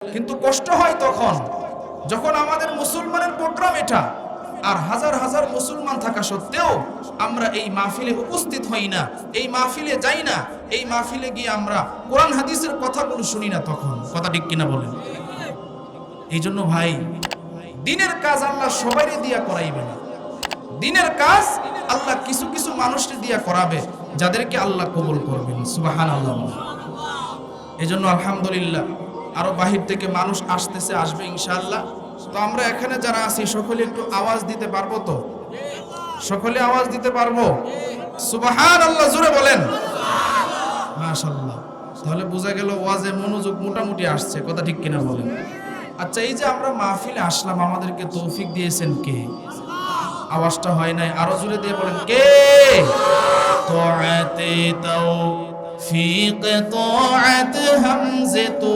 কিন্তু কষ্ট হয় তখন যখন আমাদের মুসলমানের প্রোগ্রাম এটা, আর হাজার হাজার মুসলমান থাকা সত্ত্বেও আমরা এই মাহফিলে উপস্থিত হই না, এই মাহফিলে যাই না, এই মাহফিলে গিয়ে আমরা কোরআন হাদিসের কথাগুলো শুনি না। তখন কথা ঠিক কিনা বলেন? এই জন্য ভাই, দিনের কাজ আল্লাহ সবাইরে দিয়া করাইবে না। দিনের কাজ আল্লাহ কিছু কিছু মানুষকে দিয়া করাবে, যাদেরকে আল্লাহ কবুল করবেন। সুবহানাল্লাহ। এই জন্য আলহামদুলিল্লাহ আরো বাহির থেকে মানুষ আসতেছে, আসবে ইনশাআল্লাহ। তো আমরা এখানে যারা আছি সকলে একটু আওয়াজ দিতে পারবো তো? সকলে আওয়াজ দিতে পারবো? সুবহানাল্লাহ জোরে বলেন। মাশাআল্লাহ। তাহলে বোঝা গেল ওয়াজে মনোযোগ মোটামুটি আসছে। কথা ঠিক কিনা বলেন? আচ্ছা, এই যে আমরা মাহফিলে আসলাম, আমাদেরকে তৌফিক দিয়েছেন কে? আওয়াজটা হয় নাই, আরো জোরে দিয়ে বলেন কে? তোয়াতে তাওফিক তোয়াত হামজে তো